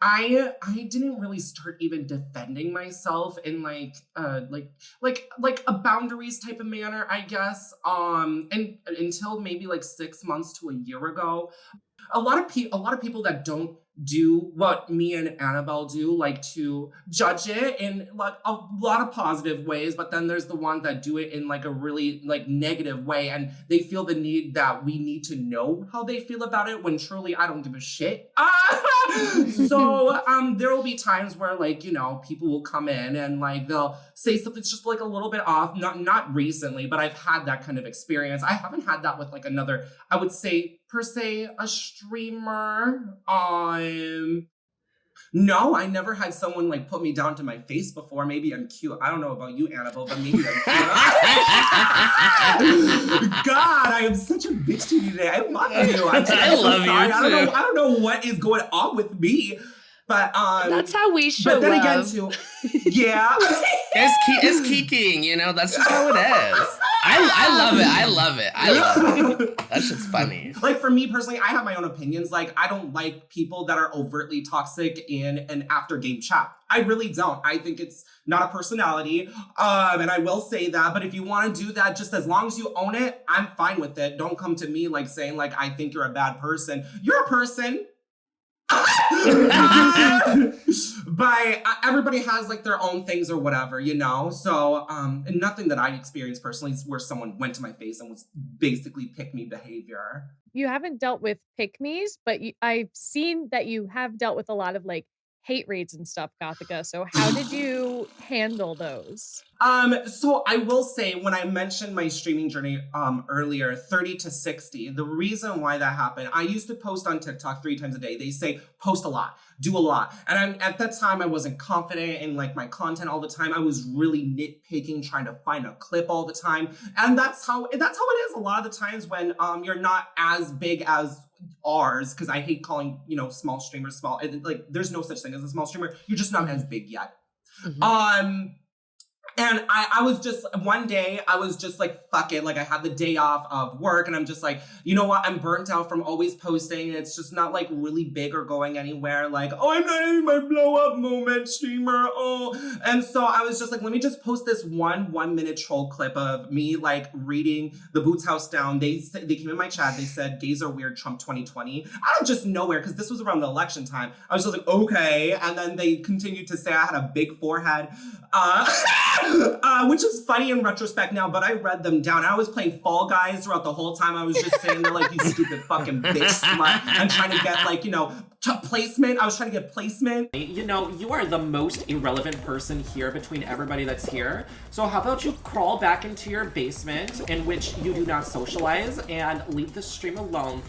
I didn't really start even defending myself in like a boundaries type of manner, I guess. And until maybe like 6 months to a year ago. A lot of people that don't do what me and Annabelle do like to judge it in like a lot of positive ways, but then there's the ones that do it in like a really like negative way, and they feel the need that we need to know how they feel about it when truly I don't give a shit. So there will be times where like, you know, people will come in and like they'll say something just like a little bit off. Not recently, but I've had that kind of experience. I haven't had that with like another, I would say per se, a streamer. No, I never had someone like put me down to my face before. Maybe I'm cute. I don't know about you, Annabelle, but maybe I'm cute. God, I am such a bitch to you today. I love you. I love you too. I don't know what is going on with me. But that's how we show But then love. again, too, yeah, It's kikiing, you know. That's just how it is. I love it. That shit's funny. Like for me personally, I have my own opinions. Like I don't like people that are overtly toxic in an after game chat. I really don't. I think it's not a personality. And I will say that. But if you want to do that, just as long as you own it, I'm fine with it. Don't come to me like saying like I think you're a bad person. You're a person. But everybody has like their own things or whatever, you know. So and nothing that I experienced personally is where someone went to my face and was basically pick me behavior. You haven't dealt with pick-me's, but I've seen that you have dealt with a lot of like hate raids and stuff, Gothika. So how did you handle those? So I will say when I mentioned my streaming journey earlier, 30 to 60, the reason why that happened, I used to post on TikTok 3 times a day. They say post a lot, do a lot. And at that time I wasn't confident in like my content all the time. I was really nitpicking, trying to find a clip all the time. And that's how it is a lot of the times when you're not as big as ours, because I hate calling, you know, small streamers small. Like there's no such thing as a small streamer. You're just not as big yet. Mm-hmm. And I was just, one day, I was just like, fuck it. Like I had the day off of work and I'm just like, you know what? I'm burnt out from always posting. It's just not like really big or going anywhere. Like, oh, I'm not in my blow up moment, streamer. Oh. And so I was just like, let me just post this 1 minute troll clip of me like reading The Boots House Down. They came in my chat. They said, gays are weird, Trump 2020. Out of just nowhere, because this was around the election time. I was just like, okay. And then they continued to say I had a big forehead. Which is funny in retrospect now, but I read them down. I was playing Fall Guys throughout the whole time. I was just saying they're like, you stupid fucking bitch slut. I'm trying to get like, you know, placement. I was trying to get placement. You know, you are the most irrelevant person here between everybody that's here. So how about you crawl back into your basement in which you do not socialize and leave the stream alone.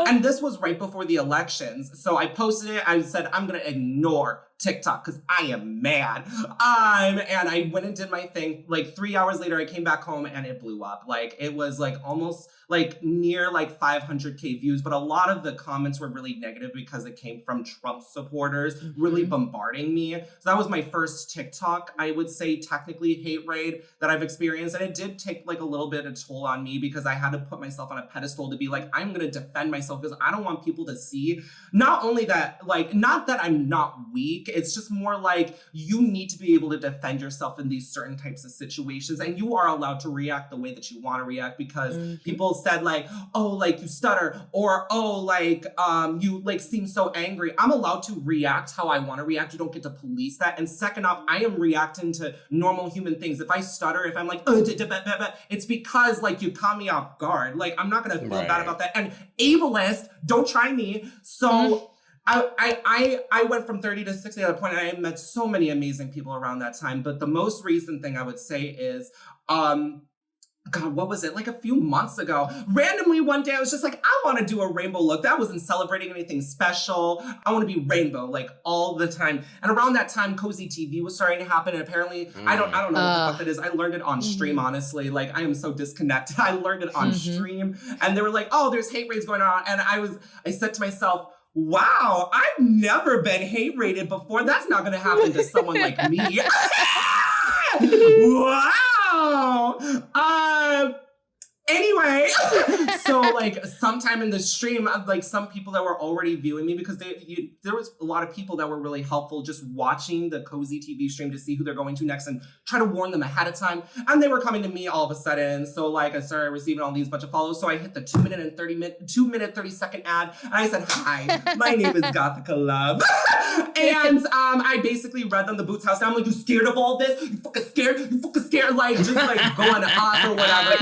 And this was right before the elections. So I posted it. I said, I'm going to ignore TikTok because I am mad. And I went and did my thing. Like 3 hours later, I came back home and it blew up. Like it was like almost like near like 500K views, but a lot of the comments were really negative because it came from Trump supporters really bombarding me. So that was my first TikTok, I would say technically hate raid that I've experienced. And it did take like a little bit of toll on me because I had to put myself on a pedestal to be like, I'm going to defend myself because I don't want people to see not only that, like, not that I'm not weak. It's just more like you need to be able to defend yourself in these certain types of situations. And you are allowed to react the way that you want to react because people said like, oh, like you stutter or, oh, like you like seem so angry. I'm allowed to react how I want to react. You don't get to police that. And second off, I am reacting to normal human things. If I stutter, if I'm like, it's because like you caught me off guard. Like I'm not going to feel bad about that. And ableist, don't try me. So I went from 30 to 60 at a point. And I met so many amazing people around that time. But the most recent thing I would say is, God, what was it? Like a few months ago, randomly one day I was just like, I want to do a rainbow look. That wasn't celebrating anything special. I want to be rainbow like all the time. And around that time, Cozy TV was starting to happen. And apparently, I don't know what the fuck that is. I learned it on stream, honestly. Like I am so disconnected. I learned it on stream. And they were like, oh, there's hate raids going on. And I said to myself, wow, I've never been hate rated before. That's not gonna happen to someone like me. Wow. Anyway, so like sometime in the stream, like some people that were already viewing me, because there was a lot of people that were really helpful just watching the Cozy TV stream to see who they're going to next and try to warn them ahead of time. And they were coming to me all of a sudden. So like I started receiving all these bunch of follows. So I hit the 2 minute 30 second ad. And I said, hi, my name is GothikaLove. And I basically read them the boots house down. I'm like, you scared of all this? You fucking scared? You fucking scared? Like just like going off or whatever.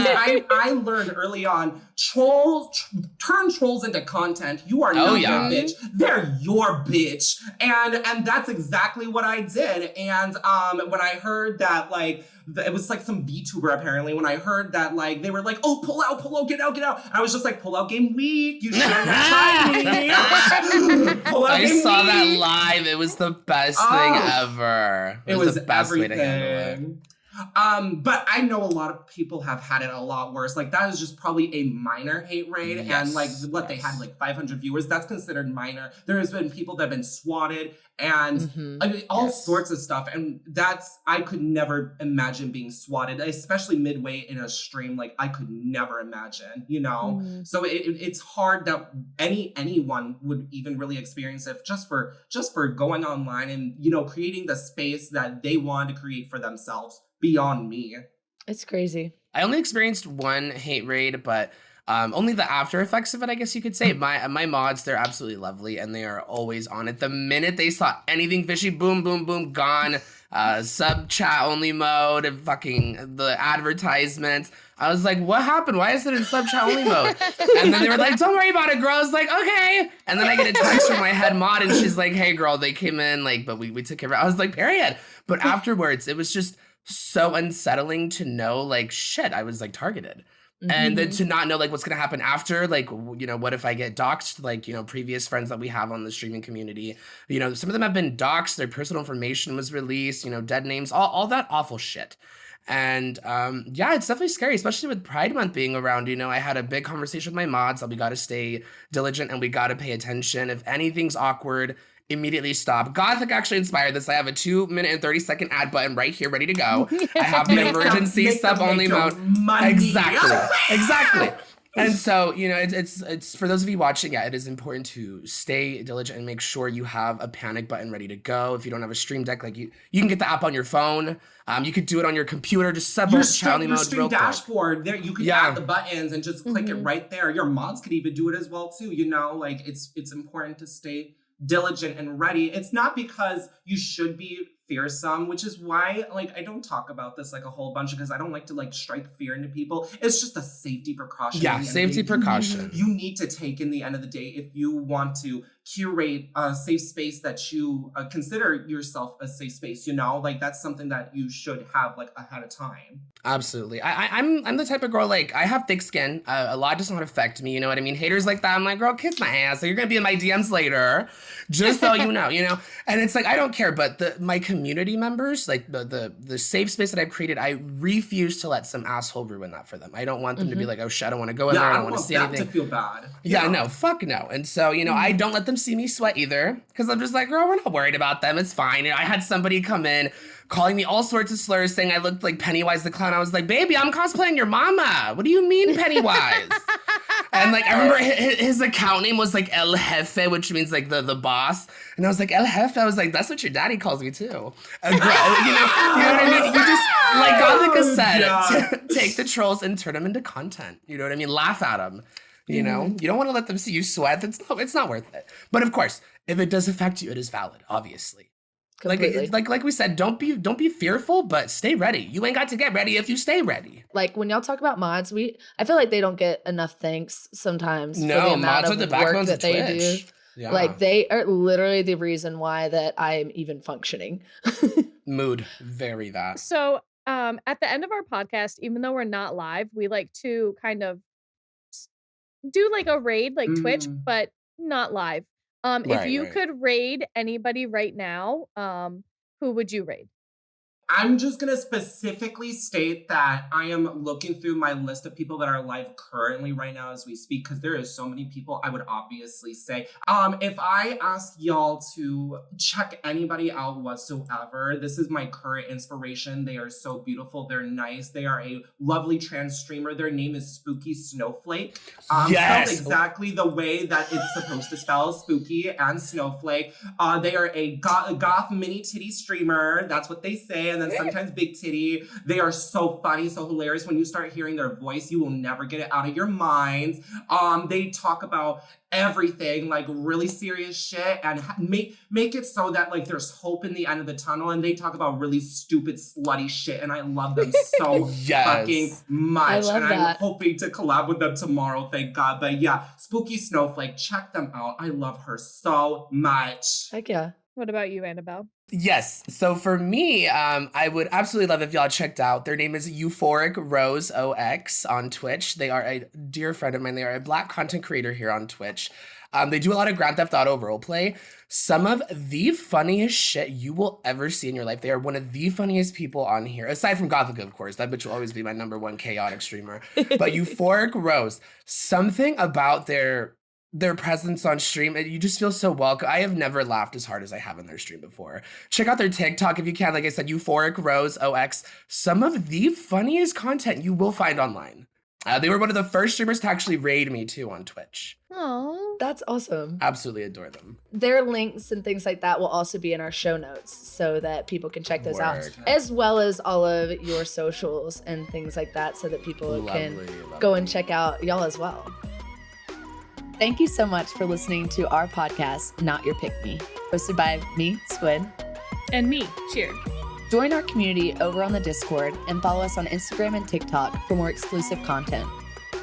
I learned early on, turn trolls into content. You are not your bitch. They're your bitch. And that's exactly what I did. And when I heard that, like, it was like some VTuber apparently, when I heard that, like, they were like, oh, pull out, get out. I was just like, pull out game week. You should have tried me. Pull out I game saw week. that live. It was the best thing ever. It was the best way to handle it. But I know a lot of people have had it a lot worse. Like that is just probably a minor hate raid. And like what they had like 500 viewers, that's considered minor. There has been people that have been swatted and I mean, all sorts of stuff. And I could never imagine being swatted, especially midway in a stream. Like I could never imagine, you know? So it's hard that anyone would even really experience it just for going online and, you know, creating the space that they wanted to create for themselves. Beyond me. It's crazy. I only experienced one hate raid, but only the after effects of it, I guess you could say. My mods, they're absolutely lovely, and they are always on it. The minute they saw anything fishy, boom, boom, boom, gone. Sub chat only mode, and fucking the advertisements. I was like, what happened? Why is it in sub chat only mode? And then they were like, don't worry about it, girl. I was like, okay. And then I get a text from my head mod, and she's like, hey, girl, they came in, like, but we took care of it. I was like, period. But afterwards, it was just so unsettling to know, like, shit, I was like targeted. And then to not know like what's gonna happen after, like, you know, what if I get doxxed? Like, you know, previous friends that we have on the streaming community, you know, some of them have been doxxed, their personal information was released, you know, dead names, all that awful shit. And yeah, it's definitely scary, especially with Pride Month being around. You know, I had a big conversation with my mods that we gotta stay diligent and we gotta pay attention. If anything's awkward, immediately stop. Gothic actually inspired this. I have a 2 minute and 30 second ad button right here ready to go. I have the emergency sub only mode. Exactly. And so, you know, it's for those of you watching, yeah, it is important to stay diligent and make sure you have a panic button ready to go. If you don't have a stream deck, like you can get the app on your phone. You could do it on your computer, just sub your stream dashboard. There you could add the buttons and just click it right there. Your mods could even do it as well too, you know, like it's important to stay diligent and ready. It's not because you should be fearsome, which is why like I don't talk about this like a whole bunch because I don't like to like strike fear into people. It's just a safety precaution. Yeah, safety precaution. You need to take in the end of the day if you want to curate a safe space that you consider yourself a safe space, you know, like that's something that you should have like ahead of time. Absolutely. I'm the type of girl, like I have thick skin. A lot does not affect me, you know what I mean? Haters like that, I'm like, girl, kiss my ass. So you're gonna be in my DMs later, just so you know, you know? And it's like, I don't care, but my community members, like the safe space that I've created, I refuse to let some asshole ruin that for them. I don't want them to be like, oh shit, I don't want to go in there. I don't want to see anything. To feel bad. Yeah, no, fuck no. And so, you know, I don't let them see me sweat either, because I'm just like, girl, we're not worried about them. It's fine. And I had somebody come in calling me all sorts of slurs, saying I looked like Pennywise the Clown. I was like, baby, I'm cosplaying your mama. What do you mean Pennywise? And like, I remember his account name was like El Jefe, which means like the boss. And I was like, El Jefe. I was like, that's what your daddy calls me too. You know what I mean? You just, like Gothika said, take the trolls and turn them into content. You know what I mean? Laugh at them. You know, you don't want to let them see you sweat. It's not worth it. But of course, if it does affect you, it is valid, obviously. Completely. Like we said, don't be fearful, but stay ready. You ain't got to get ready if you stay ready. Like when y'all talk about mods, I feel like they don't get enough thanks sometimes. No, for the amount mods of are the work backbones that of they Twitch. do. Yeah. Like they are literally the reason why that I am even functioning. Mood, very that. So at the end of our podcast, even though we're not live, we like to kind of do like a raid like Twitch, but not live. If you could raid anybody right now, who would you raid? I'm just going to specifically state that I am looking through my list of people that are live currently right now as we speak, because there is so many people I would obviously say. If I ask y'all to check anybody out whatsoever, this is my current inspiration. They are so beautiful. They're nice. They are a lovely trans streamer. Their name is Spooky Snowflake. Yes. Spelled exactly the way that it's supposed to spell, Spooky and Snowflake. They are a goth mini titty streamer. That's what they say. And then sometimes big titty. They are so funny, so hilarious. When you start hearing their voice, you will never get it out of your minds. They talk about everything, like really serious shit, and make it so that like there's hope in the end of the tunnel. And they talk about really stupid, slutty shit, and I love them so fucking much. I love and that. I'm hoping to collab with them tomorrow, thank God. But yeah, Spooky Snowflake, check them out. I love her so much. Heck yeah. What about you, Annabelle? Yes. So for me, I would absolutely love if y'all checked out. Their name is Euphoric Rose OX on Twitch. They are a dear friend of mine. They are a Black content creator here on Twitch. They do a lot of Grand Theft Auto roleplay. Some of the funniest shit you will ever see in your life. They are one of the funniest people on here, aside from Gothika, of course. That bitch will always be my #1 chaotic streamer. But Euphoric Rose, something about their presence on stream, you just feel so welcome. I have never laughed as hard as I have in their stream before. Check out their TikTok if you can. Like I said, Euphoric Rose OX. Some of the funniest content you will find online. They were one of the first streamers to actually raid me too on Twitch. Oh, That's awesome. Absolutely adore them. Their links and things like that will also be in our show notes so that people can check those out, Word. as well as all of your socials and things like that so that people can go and check out y'all as well. Thank you so much for listening to our podcast, Not Your Pick Me, hosted by me, Squid. and me, Cheer. Join our community over on the Discord and follow us on Instagram and TikTok for more exclusive content.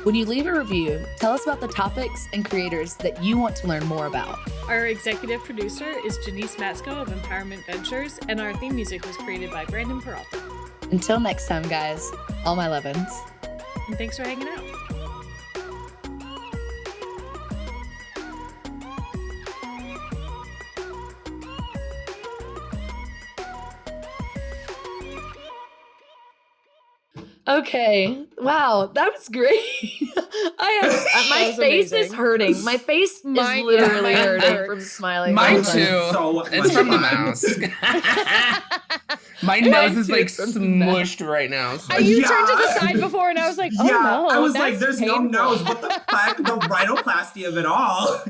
When you leave a review, tell us about the topics and creators that you want to learn more about. Our executive producer is Janice Matsko of Empowerment Ventures, and our theme music was created by Brandon Peralta. Until next time, guys, all my lovins. And thanks for hanging out. Okay. Wow, that was great. My was face is amazing. hurting. My face Mine- is literally yeah, mine hurting hurts. from smiling. Mine all the time. too. So It's much from the fun. mouse. My nose is too, like from the mouse. smushed right now. So. You Yeah. turned to the side before, and I was like, oh Yeah, no. I was like, that's there's no painful. nose. What the fuck? The rhinoplasty of it all.